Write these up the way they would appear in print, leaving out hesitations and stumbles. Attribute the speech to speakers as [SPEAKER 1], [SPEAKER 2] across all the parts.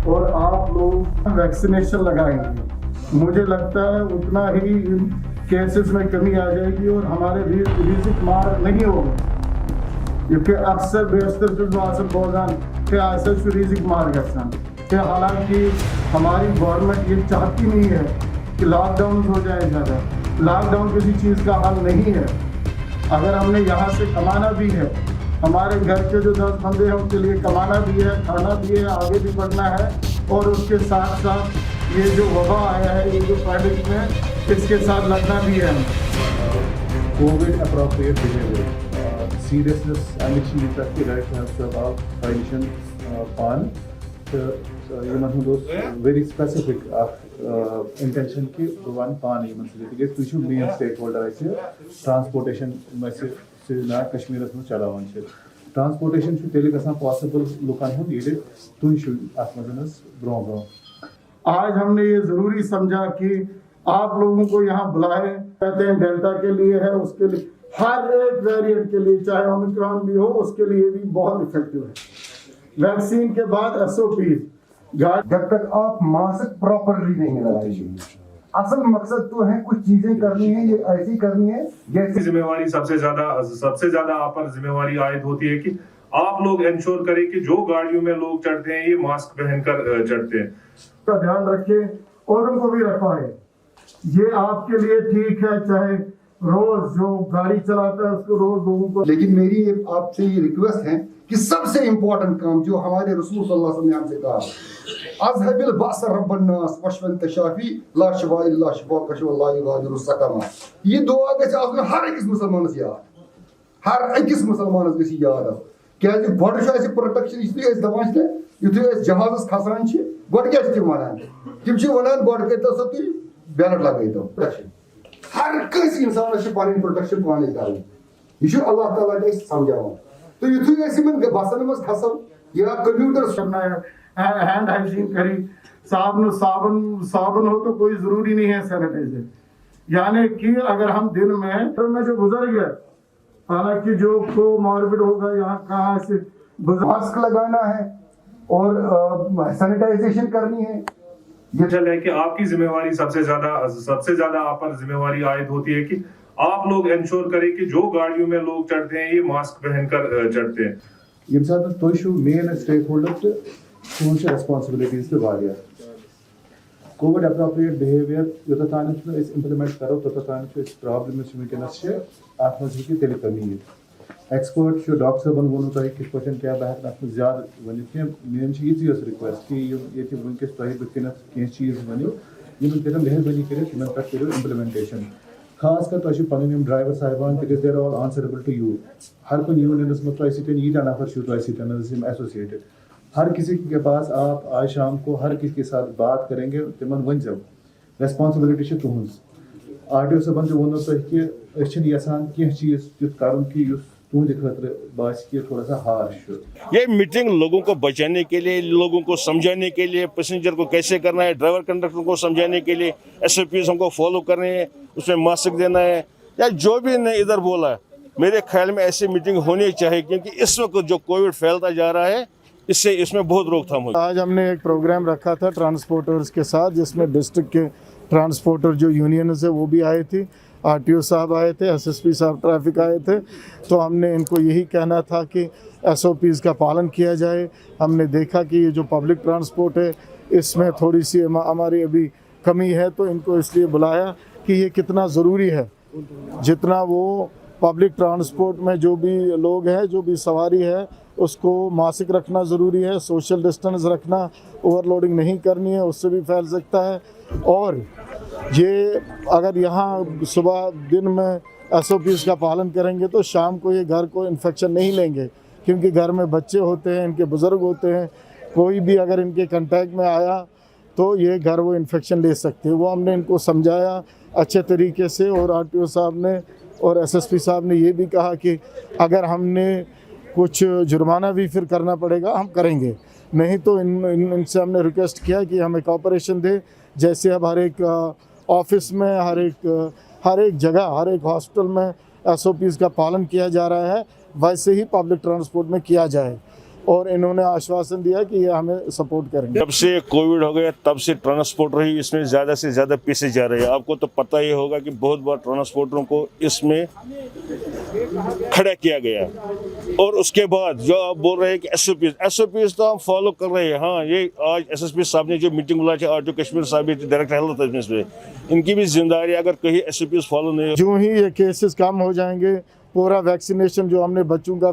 [SPEAKER 1] और आप लोग वैक्सीनेशन लगाएंगे, मुझे लगता है उतना ही केसेस में कमी आ जाएगी और हमारे रिस्क मार नहीं होगा, क्योंकि अक्सर बेशतर जो बोजान के ऐसे रिस्क मार गए। हालांकि हमारी गवर्नमेंट ये चाहती नहीं है कि लॉकडाउन हो जाए ज़्यादा। लॉकडाउन किसी चीज़ का हल नहीं है। अगर हमने यहाँ से कमाना भी है, हमारे घर के जो 10 बंदे हैं उनके लिए कमाना भी है, खाना भी है, आगे भी बढ़ना है, और उसके साथ साथ ये जो वबा आया है, ये जो पैनिक में, इसके साथ लड़ना भी है।
[SPEAKER 2] Covid appropriate behaviour seriousness Amit चीज तक की राइट है सब फाइनेंशियल पान यमन हूँ वेरी स्पेसिफिक इंटेंशन कि वन पान यमन सके तुम मेन स्टेक होल्डर ट्रांसपोर्टेशन ना कश्मीरस में चलावान ट्रांसपोर्टेशन तेल गसान पॉसिबल लुकन हूँ ये तुम अत मज ब्रो ब्रो।
[SPEAKER 1] आज हमने ये जरूरी समझा कि आप लोगों को यहाँ बुलाए, कहते हैं डेल्टा के लिए है, उसके लिए हर एक वेरिएंट के लिए, चाहे ओमिक्रॉन भी हो, उसके लिए भी बहुत इफेक्टिव है। वैक्सीन के बाद SOP
[SPEAKER 3] जब तक आप मास्क प्रॉपरली नहीं लगाएंगे, असल मकसद तो है कुछ चीजें करनी है, ये ऐसी करनी है जैसे
[SPEAKER 4] जिम्मेवारी सबसे ज्यादा आप पर जिम्मेवारी आयद होती है कि आप लोग इंश्योर करें कि जो गाड़ियों में लोग चढ़ते हैं ये मास्क पहनकर चढ़ते हैं।
[SPEAKER 1] का ध्यान रखें और उनको भी रखवाएं। ये आपके लिए ठीक है, चाहे रोज जो गाड़ी चलाता है उसको रोज लोगों को।
[SPEAKER 3] लेकिन मेरी आपसे ये रिक्वेस्ट है कि सबसे इम्पोर्टेंट काम जो हमारे रसूल सल्लल्लाहु अलैहि वसल्लम ने हमसे कहा, अज़हबिल बअस रब्बन्नास वशफन तशाफी ला शिफा इल्ला शिफाक वला युगादिरु सकमा। ये दुआ गछ आसुन हर अकिस मुसलमानस याद, हर अकिस मुसलमानस गछ याद आसुन। क्या गोड छ ऐसे प्रोटेक्शन इसलिए इस दवान छ युथु इस जहाजस खसान छ गोड क्या छ वनान तिम छ वनान गोड करतो सो तु बैलेट लगाइतो प्रोटेक्शन हर कस इंसान छ पानी प्रोटेक्शन पानी करन ये छ अल्लाह ताला ने समझाओ। तो युथु ऐसे मन बसन में खसन या कंप्यूटर
[SPEAKER 1] करना है, हैंड हाइजीन करी, साबुन हो तो कोई जरूरी नहीं है सैनिटाइजर, यानी कि अगर हम दिन में जो गुजर गया, हालांकि जो को मॉर्बिड होगा यहाँ कहाँ से
[SPEAKER 3] मास्क लगाना है और सैनिटाइजेशन करनी है।
[SPEAKER 4] ये चल है कि आपकी जिम्मेवारी सबसे ज्यादा आप पर जिम्मेवारी आयद होती है कि आप लोग इंश्योर करें कि जो गाड़ियों में लोग चढ़ते हैं ये मास्क पहनकर चढ़ते हैं।
[SPEAKER 2] ये साथ तुम मेन स्टेक होल्डर तो तुम रेस्पॉन्सिबिलिटीज पे वारिया कोविड अप्रोप्रिएट बिहेवियर योत तान इम्प्लीमेंट करो तोत तान प्रॉब्लम वनस अत मज तेल कमी एक्सपर्ट डॉक्टर साहब वो तुम किस पे क्या बह अत ज्यादा वन मेन ये रिक्वेस्ट कि ये वनकस तुम बुन कह चीज वन करो मेहरबानी करो इम्प्लीमेंटेशन खास कर तुम पन ड्राइवर साहबान they're all answerable to you हर कुछ यूनियनस मत ईटा नफर एसोसिएटेड हर किसी के पास आप आज शाम को हर किसी के साथ बात करेंगे तिमन वन रेस्पॉन्सिबिलिटी तुहज RTO साहब वो तुम कि यसान कह चीज युथ कर कि तुंद खतर बास कि थोड़ा सा हार्श।
[SPEAKER 5] ये मीटिंग लोगों को बचाने के लिए, लोगों को समझाने के लिए, पैसेंजर को कैसे करना है, ड्राइवर कंडक्टर को समझाने के लिए SOPs हमको फॉलो करने हैं, उसमें मास्क देना है या जो भी ने इधर बोला है। मेरे ख्याल में ऐसी मीटिंग होनी चाहिए क्योंकि इस वक्त जो कोविड फैलता जा रहा है इसमें बहुत रोकथाम होगी।
[SPEAKER 1] आज हमने एक प्रोग्राम रखा था ट्रांसपोर्टर्स के साथ, जिसमें डिस्ट्रिक्ट के ट्रांसपोर्टर जो यूनियन है वो भी आए थे, RTO साहब आए थे, SSP साहब ट्रैफिक आए थे। तो हमने इनको यही कहना था कि SOPs का पालन किया जाए। हमने देखा कि ये जो पब्लिक ट्रांसपोर्ट है इसमें थोड़ी सी हमारी अभी कमी है, तो इनको इसलिए बुलाया कि ये कितना ज़रूरी है। जितना वो पब्लिक ट्रांसपोर्ट में जो भी लोग हैं, जो भी सवारी है, उसको मास्क रखना ज़रूरी है, सोशल डिस्टेंस रखना, ओवरलोडिंग नहीं करनी है, उससे भी फैल सकता है। और ये अगर यहाँ सुबह दिन में SOPs का पालन करेंगे तो शाम को ये घर को इन्फेक्शन नहीं लेंगे, क्योंकि घर में बच्चे होते हैं, इनके बुज़ुर्ग होते हैं, कोई भी अगर इनके कांटेक्ट में आया तो ये घर वो इन्फेक्शन ले सकते हैं। वो हमने इनको समझाया अच्छे तरीके से, और RTO साहब ने और SSP साहब ने ये भी कहा कि अगर हमने कुछ जुर्माना भी फिर करना पड़ेगा हम करेंगे, नहीं तो इनसे हमने रिक्वेस्ट किया कि हमें कॉपरेशन दे। जैसे अब हर एक ऑफिस में, हर एक जगह, हर एक हॉस्पिटल में SOPs का पालन किया जा रहा है, वैसे ही पब्लिक ट्रांसपोर्ट में किया जाए। और इन्होंने आश्वासन दिया कि ये हमें सपोर्ट करेंगे।
[SPEAKER 5] जब से कोविड हो गया तब से ट्रांसपोर्टर ही इसमें ज़्यादा से ज़्यादा पैसे जा रहे हैं। आपको तो पता ही होगा कि बहुत बार ट्रांसपोर्टरों को इसमें खड़ा किया गया, और उसके बाद जो आप बोल रहे हैं कि एसओपीज तो हम फॉलो कर रहे हैं। हाँ, ये आज एसएसपी साहब ने जो मीटिंग बुलाई थी, आरटीओ कश्मीर साहब डायरेक्टर हेल्थ एडमिनिस्ट्रेशन पे, इनकी भी जिम्मेदारी, अगर कहीं एसओपीज फॉलो नहीं
[SPEAKER 1] जो ही ये केसेस कम हो जाएंगे, पूरा वैक्सीनेशन जो हमने बच्चों का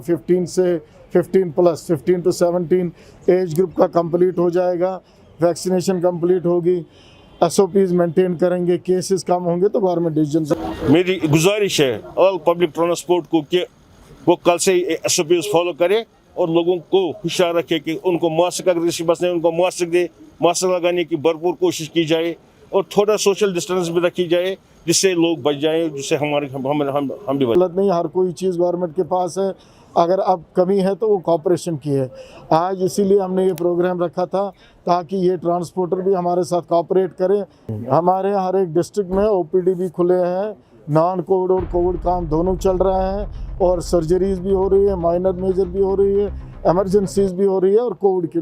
[SPEAKER 1] 15 to 17 एज ग्रुप का कंप्लीट हो जाएगा, वैक्सीनेशन कंप्लीट होगी, एसओपीज मेंटेन करेंगे, केसेस कम होंगे तो गवर्नमेंट डिसीजन।
[SPEAKER 5] मेरी गुजारिश है ऑल पब्लिक ट्रांसपोर्ट को कि वो कल से एसओपीज फॉलो करे और लोगों को होशियार रखे कि उनको मास्क, अगर किसी बस ने उनको मास्क दे, मास्क लगाने की भरपूर कोशिश की जाए और थोड़ा सोशल डिस्टेंस भी रखी जाए, जिससे लोग बच जाएं, जिससे हमारे हम भी बच।
[SPEAKER 1] गलत नहीं, हर कोई चीज़ गवर्नमेंट के पास है, अगर अब कमी है तो वो कॉपरेशन की है। आज इसीलिए हमने ये प्रोग्राम रखा था ताकि ये ट्रांसपोर्टर भी हमारे साथ कॉपरेट करें। हमारे हर एक डिस्ट्रिक्ट में ओपीडी भी खुले हैं, नॉन कोविड और कोविड काम दोनों चल रहे हैं, और सर्जरीज भी हो रही है, माइनर मेजर भी हो रही है, एमरजेंसीज भी हो रही है, और कोविड की